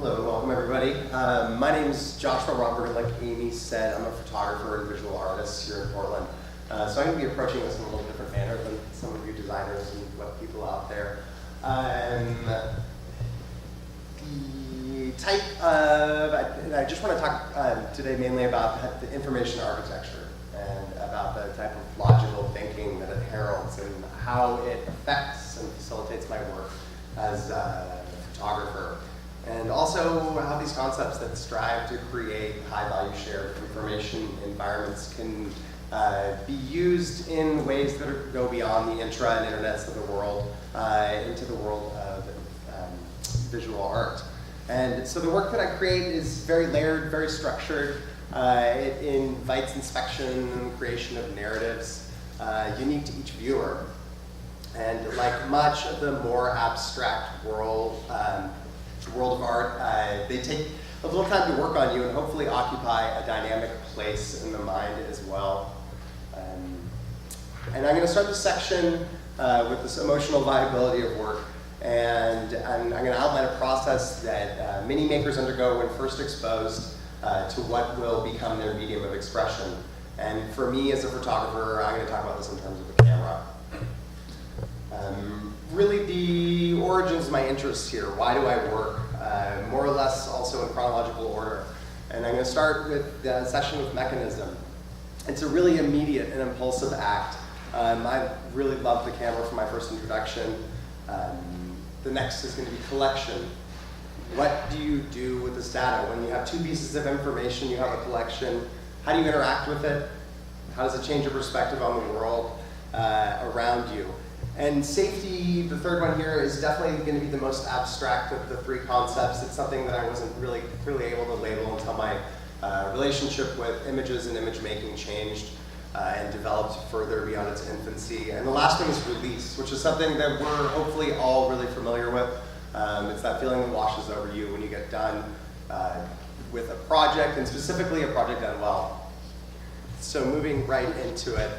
Hello and welcome everybody. My name is Joshua Romberg, like Amy said, I'm a photographer and visual artist here in Portland. So I'm going to be approaching this in a little different manner than some of you designers and web people out there. The type of, I just want to talk today mainly about the information architecture and about the type of logical thinking that it heralds and how it affects and facilitates my work as a photographer. And also how these concepts that strive to create high-value shared information environments can be used in ways that go beyond the intra and internets of the world into the world of visual art. And so the work that I create is very layered, very structured. It invites inspection and creation of narratives unique to each viewer. And like much of the more abstract world of art, they take a little time to work on you and hopefully occupy a dynamic place in the mind as well. And I'm going to start this section with this emotional viability of work, and I'm going to outline a process that many makers undergo when first exposed to what will become their medium of expression. And for me as a photographer, I'm going to talk about this in terms of a camera. Really the origins of my interest here. Why do I work? More or less also in chronological order. And I'm going to start with the session with mechanism. It's a really immediate and impulsive act. I really loved the camera for my first introduction. The next is going to be collection. What do you do with this data? When you have two pieces of information, you have a collection. How do you interact with it? How does it change your perspective on the world around you? And safety, the third one here, is definitely going to be the most abstract of the three concepts. It's something that I wasn't really clearly able to label until my relationship with images and image making changed and developed further beyond its infancy. And the last one is release, which is something that we're hopefully all really familiar with. It's that feeling that washes over you when you get done with a project, and specifically a project done well. So moving right into it.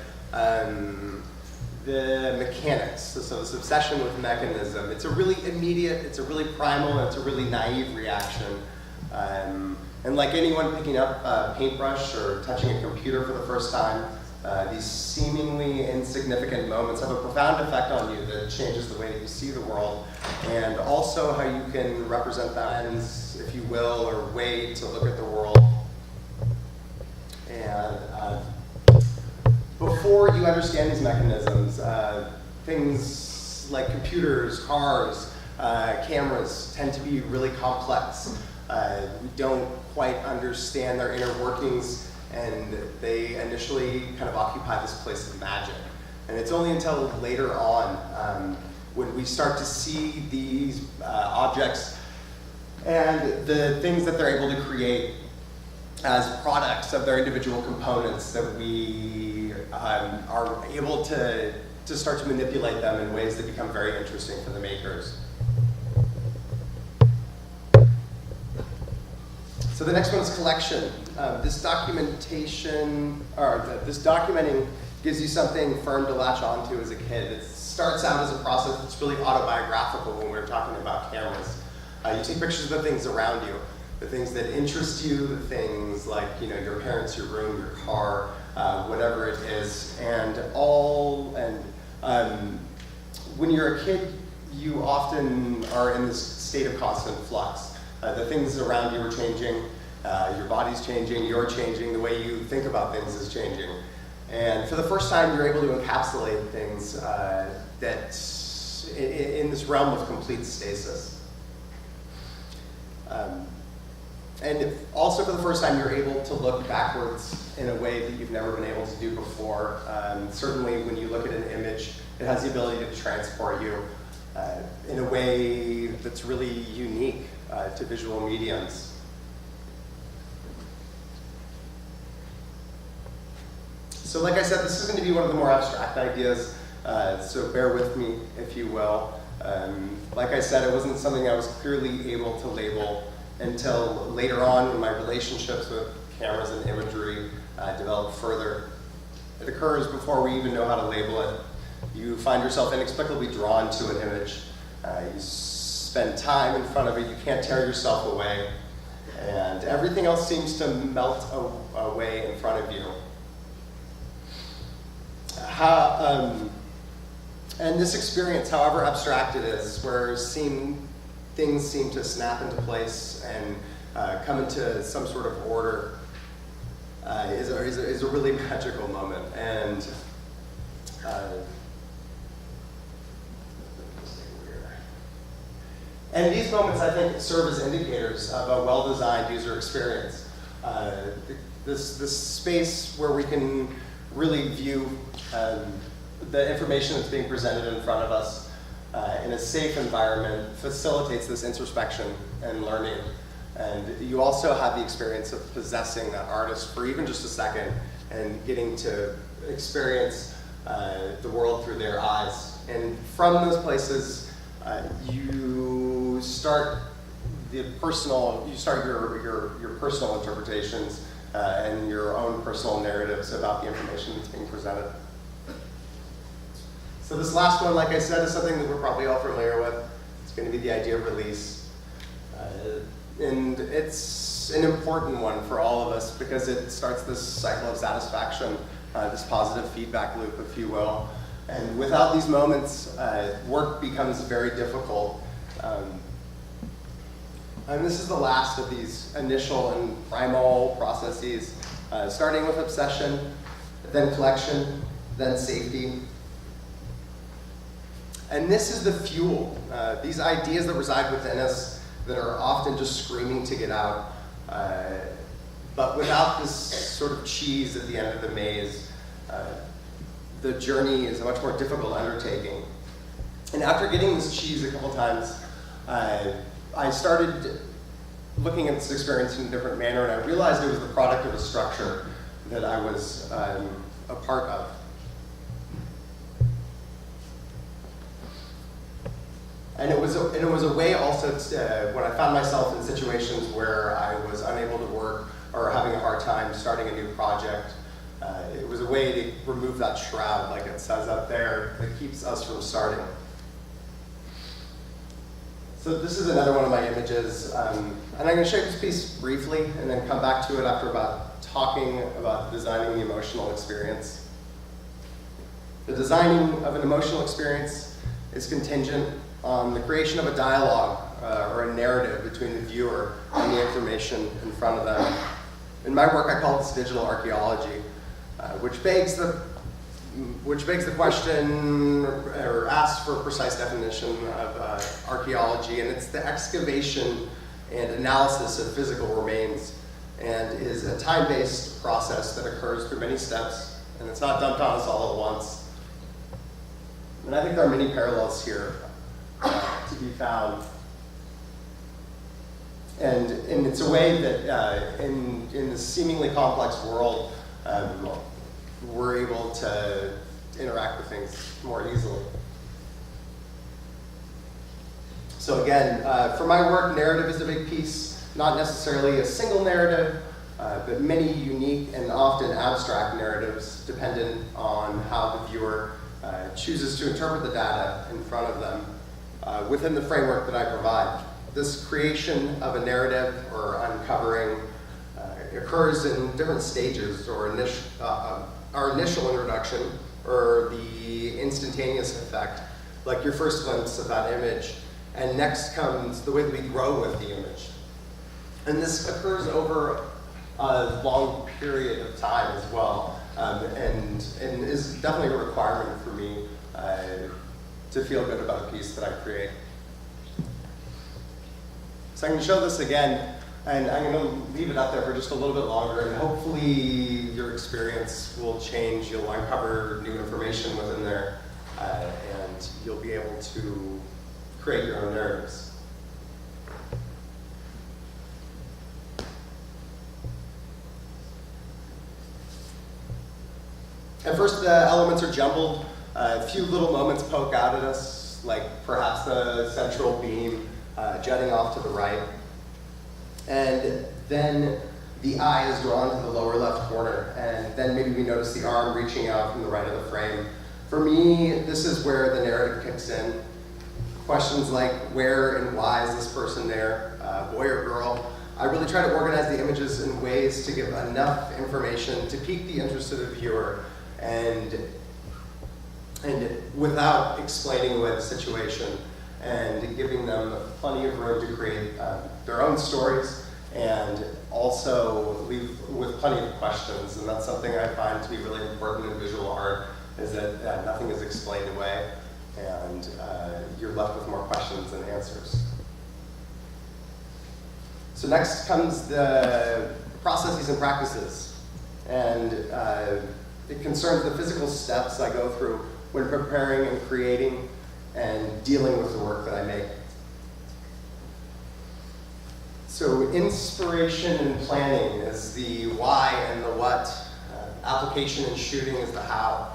The mechanics, so this obsession with mechanism, it's a really immediate, it's a really primal, and it's a really naive reaction. And like anyone picking up a paintbrush or touching a computer for the first time, these seemingly insignificant moments have a profound effect on you that changes the way that you see the world, and also how you can represent that lens, if you will, or way to look at the world. And before you understand these mechanisms, things like computers, cars, cameras tend to be really complex. We don't quite understand their inner workings, and they initially kind of occupy this place of magic. And it's only until later on when we start to see these objects and the things that they're able to create as products of their individual components that we are able to start to manipulate them in ways that become very interesting for the makers. So the next one is collection. This documentation, or this documenting gives you something firm to latch onto as a kid. It starts out as a process that's really autobiographical when we're talking about cameras. You take pictures of the things around you, the things that interest you, the things like your parents, your room, your car, whatever it is, and when you're a kid, you often are in this state of constant flux. The things around you are changing, your body's changing, you're changing, the way you think about things is changing. And for the first time, you're able to encapsulate things that's in this realm of complete stasis. And also for the first time, you're able to look backwards in a way that you've never been able to do before. Certainly when you look at an image, it has the ability to transport you in a way that's really unique to visual mediums. So like I said, this is going to be one of the more abstract ideas, so bear with me, if you will. Like I said, it wasn't something I was clearly able to label until later on when my relationships with cameras and imagery developed further. It occurs before we even know how to label it. You find yourself inexplicably drawn to an image. You spend time in front of it. You can't tear yourself away. And everything else seems to melt away in front of you. And this experience, however abstract it is, where things seem to snap into place and come into some sort of order, is a really magical moment. And these moments, I think, serve as indicators of a well-designed user experience. This space where we can really view the information that's being presented in front of us in a safe environment facilitates this introspection and learning. And you also have the experience of possessing that artist for even just a second and getting to experience the world through their eyes. And from those places, you start your personal interpretations and your own personal narratives about the information that's being presented. So this last one, like I said, is something that we're probably all familiar with. It's going to be the idea of release. And it's an important one for all of us because it starts this cycle of satisfaction, this positive feedback loop, if you will. And without these moments, work becomes very difficult. And this is the last of these initial and primal processes, starting with obsession, then collection, then safety. And this is the fuel, these ideas that reside within us that are often just screaming to get out. But without this sort of cheese at the end of the maze, the journey is a much more difficult undertaking. And after getting this cheese a couple times, I started looking at this experience in a different manner, and I realized it was the product of a structure that I was a part of. And it was a way also when I found myself in situations where I was unable to work or having a hard time starting a new project. It was a way to remove that shroud, like it says up there, that keeps us from starting. So this is another one of my images, and I'm going to show you this piece briefly and then come back to it after about talking about designing the emotional experience. The designing of an emotional experience is contingent on the creation of a dialogue or a narrative between the viewer and the information in front of them. In my work, I call this digital archaeology, which begs the question or asks for a precise definition of archaeology, and it's the excavation and analysis of physical remains, and is a time-based process that occurs through many steps, and it's not dumped on us all at once. And I think there are many parallels here to be found. And it's a way that in this seemingly complex world, we're able to interact with things more easily. So again, for my work, narrative is a big piece, not necessarily a single narrative, but many unique and often abstract narratives dependent on how the viewer chooses to interpret the data in front of them within the framework that I provide. This creation of a narrative or uncovering occurs in different stages, or our initial introduction, or the instantaneous effect, like your first glimpse of that image. And next comes the way that we grow with the image. And this occurs over a long period of time as well, and is definitely a requirement for me to feel good about a piece that I create. So I'm going to show this again, and I'm going to leave it up there for just a little bit longer, and hopefully your experience will change. You'll uncover new information within there, and you'll be able to create your own narratives. At first, the elements are jumbled. A few little moments poke out at us, like perhaps the central beam jutting off to the right. And then the eye is drawn to the lower left corner, and then maybe we notice the arm reaching out from the right of the frame. For me, this is where the narrative kicks in. Questions like where and why is this person there, boy or girl. I really try to organize the images in ways to give enough information to pique the interest of the viewer and without explaining away the situation and giving them plenty of room to create their own stories and also leave with plenty of questions. And that's something I find to be really important in visual art, is that nothing is explained away and you're left with more questions than answers. So next comes the processes and practices. And it concerns the physical steps I go through when preparing and creating and dealing with the work that I make. So inspiration and planning is the why and the what. Application and shooting is the how.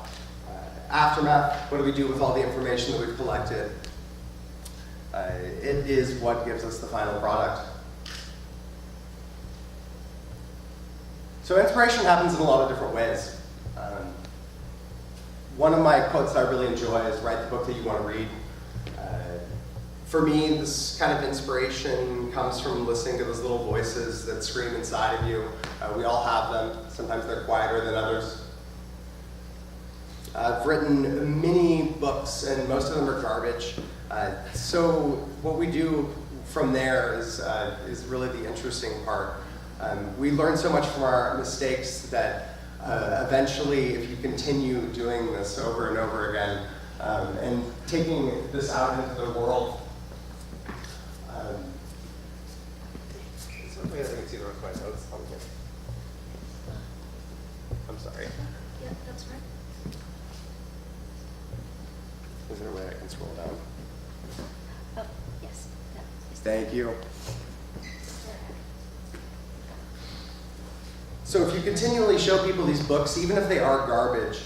Aftermath, what do we do with all the information that we've collected? It is what gives us the final product. So inspiration happens in a lot of different ways. One of my quotes that I really enjoy is write the book that you want to read. For me, this kind of inspiration comes from listening to those little voices that scream inside of you. We all have them. Sometimes they're quieter than others. I've written many books, and most of them are garbage. So what we do from there is really the interesting part. We learn so much from our mistakes that eventually, if you continue doing this over and over again, and taking this out into the world, I think it's either with my notes on here. I'm sorry. Yeah, that's right. Is there a way I can scroll down? Oh, yes. That is Thank you. So if you continually show people these books, even if they are garbage,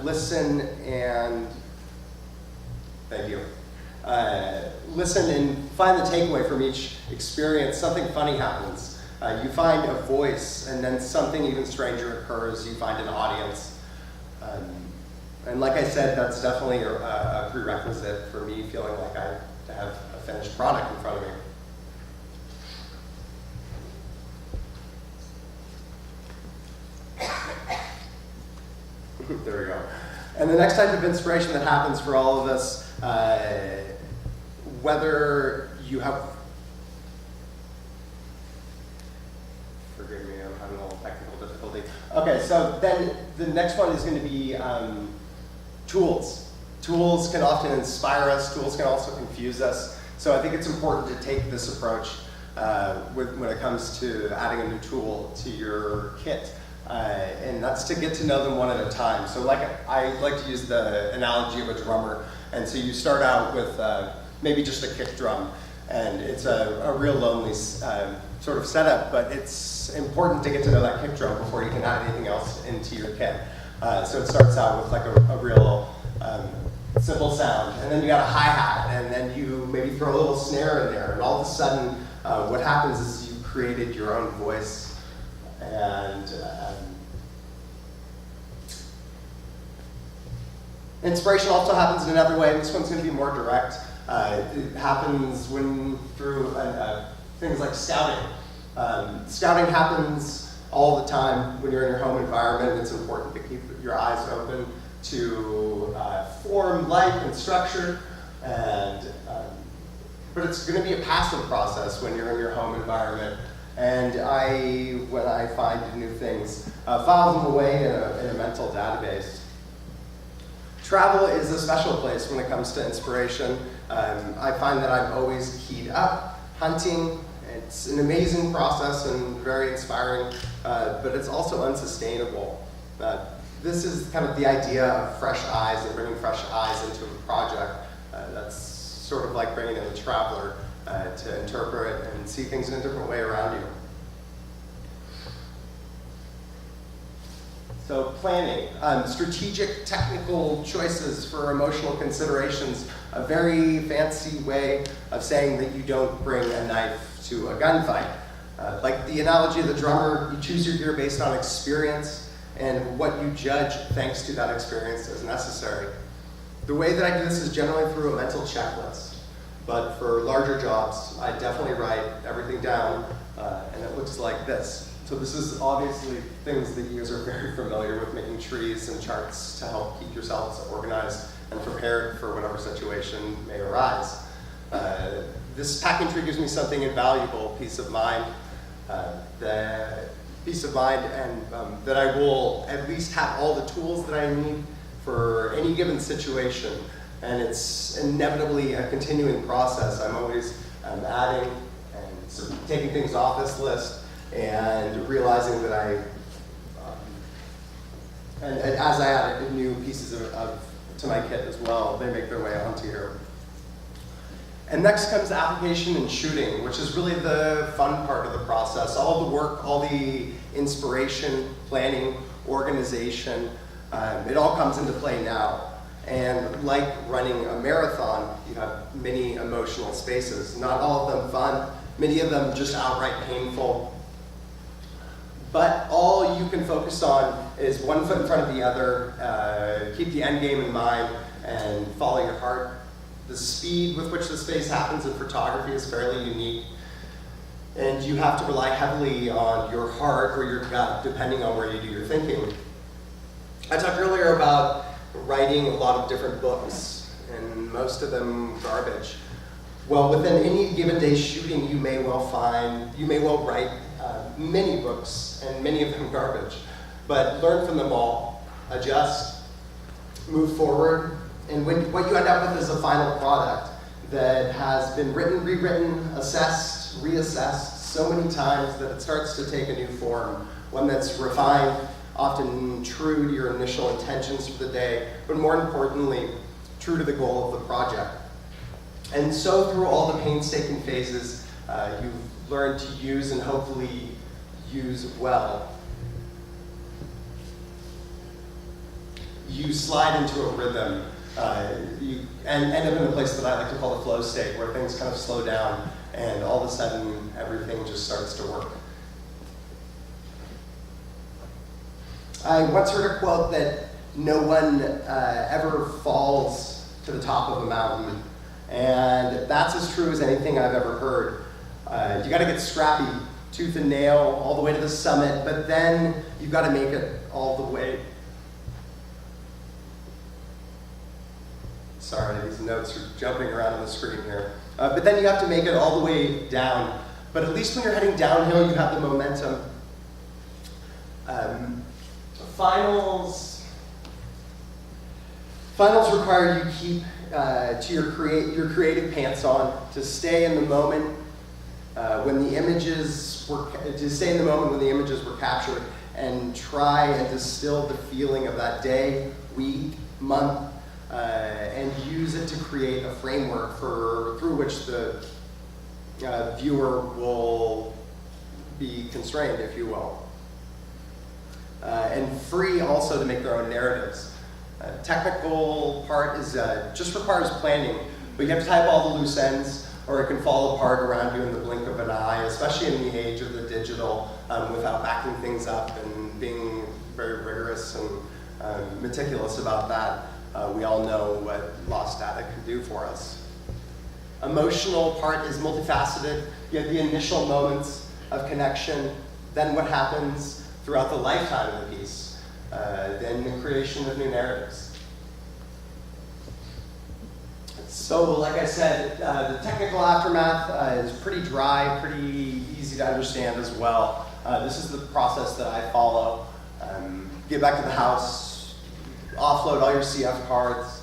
listen and, thank you. Listen and find the takeaway from each experience. Something funny happens. You find a voice, and then something even stranger occurs. You find an audience. And like I said, that's definitely a prerequisite for me feeling like I have a finished product in front of me. There we go. And the next type of inspiration that happens for all of us, whether you have, forgive me, I'm having a little technical difficulty. Okay, so then the next one is going to be tools. Tools can often inspire us. Tools can also confuse us. So I think it's important to take this approach when it comes to adding a new tool to your kit. And that's to get to know them one at a time. So I like to use the analogy of a drummer. And so you start out with maybe just a kick drum. And it's a real lonely sort of setup, but it's important to get to know that kick drum before you can add anything else into your kit. So it starts out with like a real simple sound. And then you got a hi-hat, and then you maybe throw a little snare in there. And all of a sudden, what happens is you created your own voice. And inspiration also happens in another way. This one's going to be more direct. It happens through things like scouting. Scouting happens all the time when you're in your home environment. It's important to keep your eyes open to form, light, and structure. But it's going to be a passive process when you're in your home environment. And when I find new things, file them away in a mental database. Travel is a special place when it comes to inspiration. I find that I'm always keyed up. Hunting, it's an amazing process and very inspiring, but it's also unsustainable. This is kind of the idea of fresh eyes and bringing fresh eyes into a project. That's sort of like bringing in a traveler to interpret and see things in a different way around you. So planning, strategic technical choices for emotional considerations, a very fancy way of saying that you don't bring a knife to a gunfight. Like the analogy of the drummer, you choose your gear based on experience and what you judge thanks to that experience as necessary. The way that I do this is generally through a mental checklist. But for larger jobs, I definitely write everything down, and it looks like this. So this is obviously things that you guys are very familiar with, making trees and charts to help keep yourselves organized and prepared for whatever situation may arise. This packing tree gives me something invaluable, peace of mind. And that I will at least have all the tools that I need for any given situation. And it's inevitably a continuing process. I'm always adding and sort of taking things off this list and realizing that and as I add new pieces to my kit as well, they make their way onto here. And next comes application and shooting, which is really the fun part of the process. All the work, all the inspiration, planning, organization, it all comes into play now. And like running a marathon, you have many emotional spaces. Not all of them fun, many of them just outright painful. But all you can focus on is one foot in front of the other, keep the end game in mind, and follow your heart. The speed with which this phase happens in photography is fairly unique. And you have to rely heavily on your heart or your gut, depending on where you do your thinking. I talked earlier about writing a lot of different books, and most of them garbage. Well, within any given day shooting, you may well write many books, and many of them garbage. But learn from them all, adjust, move forward, and what you end up with is a final product that has been written, rewritten, assessed, reassessed so many times that it starts to take a new form, one that's refined, often true to your initial intentions for the day, but more importantly, true to the goal of the project. And so through all the painstaking phases, you've learned to use and hopefully use well. You slide into a rhythm. You end up in a place that I like to call the flow state, where things kind of slow down and all of a sudden everything just starts to work. I once heard a quote that no one ever falls to the top of a mountain, and that's as true as anything I've ever heard. You gotta get scrappy, tooth and nail, all the way to the summit, but then you've gotta make it all the way. Sorry, these notes are jumping around on the screen here. But then you have to make it all the way down. But at least when you're heading downhill, you have the momentum. Finals require you keep to your creative pants on, to stay in the moment when the images were captured, and try and distill the feeling of that day, week, month, and use it to create a framework through which the viewer will be constrained, if you will. And free also to make their own narratives. Technical part is just requires planning, but you have to type all the loose ends, or it can fall apart around you in the blink of an eye, especially in the age of the digital, without backing things up and being very rigorous and meticulous about that. We all know what lost data can do for us. Emotional part is multifaceted. You have the initial moments of connection, then what happens throughout the lifetime of the piece, then the creation of new narratives. So, like I said, the technical aftermath is pretty dry, pretty easy to understand as well. This is the process that I follow. Get back to the house, offload all your CF cards,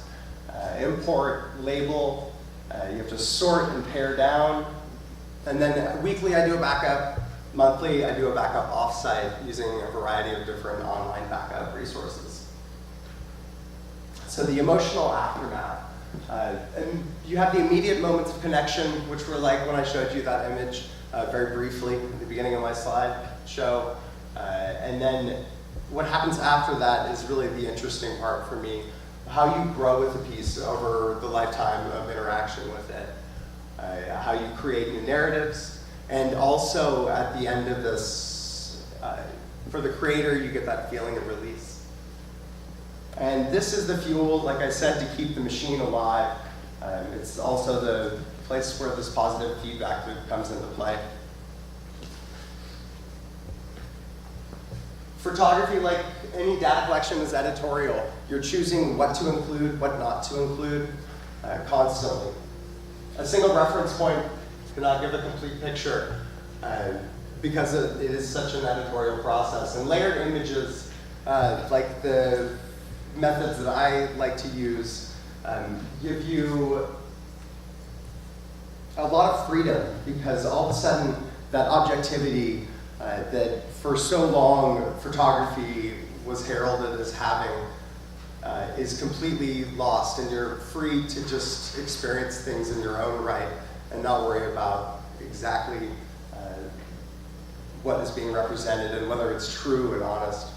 import, label, you have to sort and pare down, and then weekly I do a backup, monthly I do a backup offsite using a variety of different online backup resources. So the emotional aftermath. And you have the immediate moments of connection, which were like when I showed you that image very briefly at the beginning of my slideshow. And then what happens after that is really the interesting part for me. How you grow with the piece over the lifetime of interaction with it. How you create new narratives. And also at the end of this, for the creator, you get that feeling of release. And this is the fuel, like I said, to keep the machine alive. It's also the place where this positive feedback loop comes into play. Photography, like any data collection, is editorial. You're choosing what to include, what not to include, constantly. A single reference point cannot give a complete picture because it is such an editorial process. And layered images, like the methods that I like to use, give you a lot of freedom, because all of a sudden that objectivity that for so long photography was heralded as having is completely lost, and you're free to just experience things in your own right and not worry about exactly what is being represented and whether it's true and honest.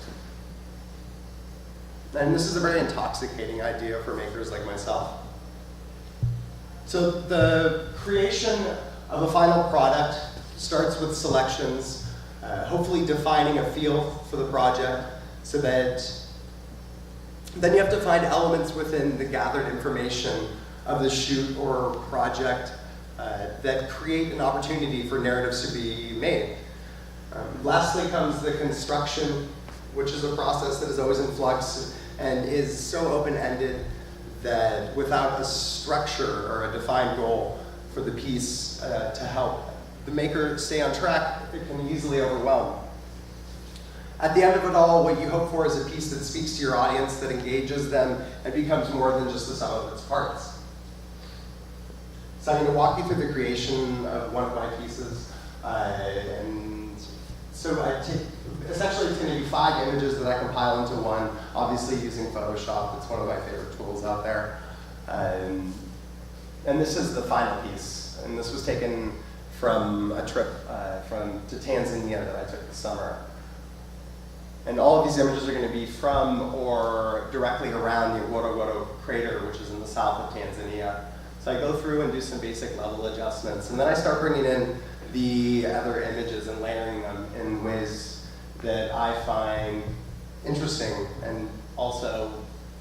And this is a very intoxicating idea for makers like myself. So the creation of a final product starts with selections, hopefully defining a feel for the project, so that then you have to find elements within the gathered information of the shoot or project that create an opportunity for narratives to be made. Lastly comes the construction, which is a process that is always in flux and is so open-ended that without a structure or a defined goal for the piece to help the maker stay on track, it can easily overwhelm. At the end of it all, what you hope for is a piece that speaks to your audience, that engages them, and becomes more than just the sum of its parts. So I'm going to walk you through the creation of one of my pieces. And so I take, essentially it's going to be 5 images that I compile into one, obviously using Photoshop. It's one of my favorite tools out there. And this is the final piece. And this was taken from a trip to Tanzania that I took this summer. And all of these images are going to be from or directly around the Ngorongoro crater, which is in the south of Tanzania. So I go through and do some basic level adjustments, and then I start bringing in the other images and layering them in ways that I find interesting and also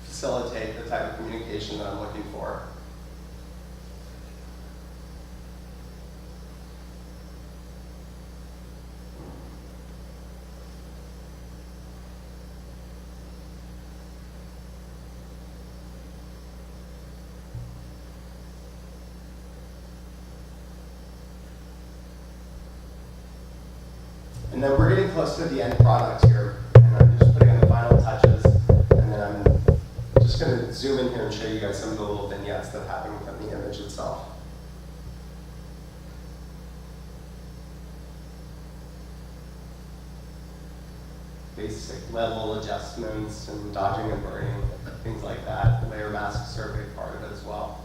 facilitate the type of communication that I'm looking for. And then we're getting close to the end product here, and I'm just putting in the final touches, and then I'm just going to zoom in here and show you guys some of the little vignettes that happen from the image itself. Basic level adjustments and dodging and burning, things like that. The layer masks are a big part of it as well.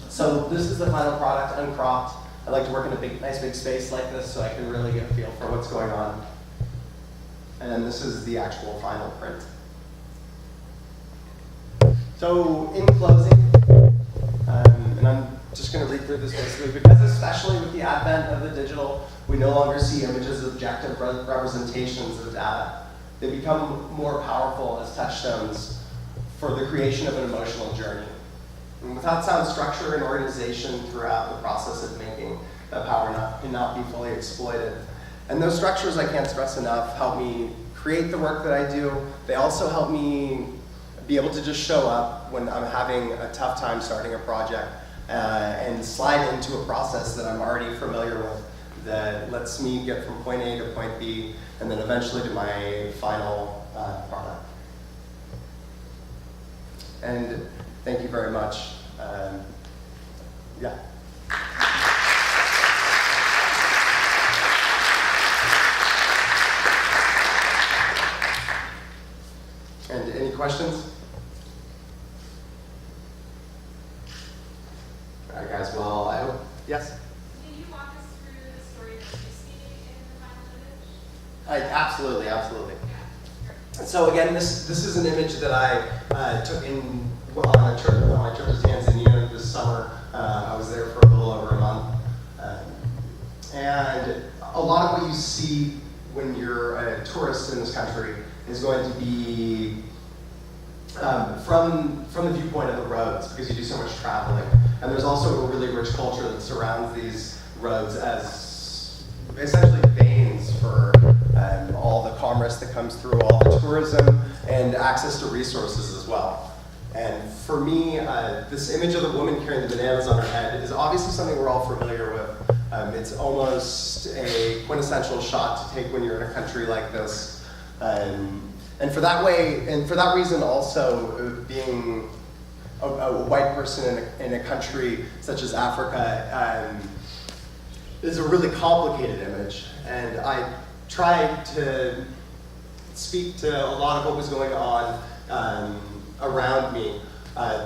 So this is the final product, uncropped. I like to work in a nice big space like this so I can really get a feel for what's going on. And then this is the actual final print. So in closing, and I'm just going to read through this basically, because especially with the advent of the digital, we no longer see images as objective representations of data. They become more powerful as touchstones for the creation of an emotional journey. And without sound structure and organization throughout the process of making, that power cannot be fully exploited. And those structures, I can't stress enough, help me create the work that I do. They also help me be able to just show up when I'm having a tough time starting a project and slide into a process that I'm already familiar with that lets me get from point A to point B and then eventually to my final product. And thank you very much. Yeah. And any questions? All right, guys. Well, I hope. Yes. Can you walk us through the story that you see in the final image? Absolutely, absolutely. Yeah. So again, this is an image that I took on my trip to Tanzania this this summer. I was there for a little over a month. And a lot of what you see when you're a tourist in this country is going to be from the viewpoint of the roads, because you do so much traveling. And there's also a really rich culture that surrounds these roads as essentially veins for all the commerce that comes through, all the tourism, and access to resources as well. And for me, this image of the woman carrying the bananas on her head is obviously something we're all familiar with. It's almost a quintessential shot to take when you're in a country like this. And for that reason also, being a white person in a country such as Africa is a really complicated image. And I tried to speak to a lot of what was going on around me.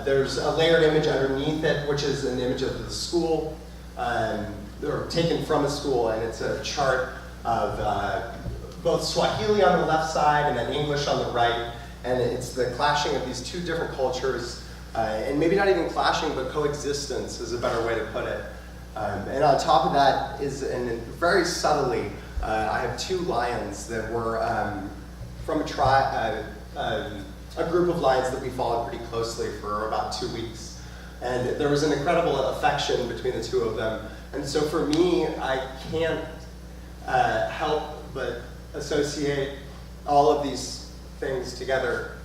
There's a layered image underneath it, which is an image of the school, or taken from a school, and it's a chart of both Swahili on the left side and then English on the right, and it's the clashing of these two different cultures, and maybe not even clashing, but coexistence is a better way to put it. And on top of that is, and very subtly, I have two lions that were from a group of lions that we followed pretty closely for about 2 weeks. And there was an incredible affection between the two of them. And so for me, I can't help but associate all of these things together.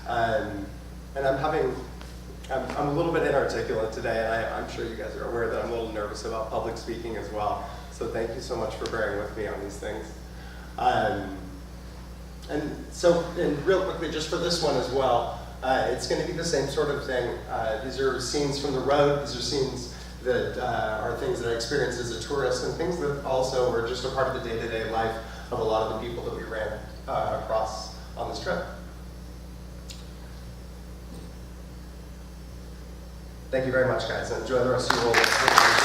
And I'm a little bit inarticulate today, and I'm sure you guys are aware that I'm a little nervous about public speaking as well. So thank you so much for bearing with me on these things. And real quickly, just for this one as well, it's going to be the same sort of thing. These are scenes from the road. These are scenes that are things that I experienced as a tourist, and things that also were just a part of the day-to-day life of a lot of the people that we ran across on this trip. Thank you very much, guys, and enjoy the rest of your role.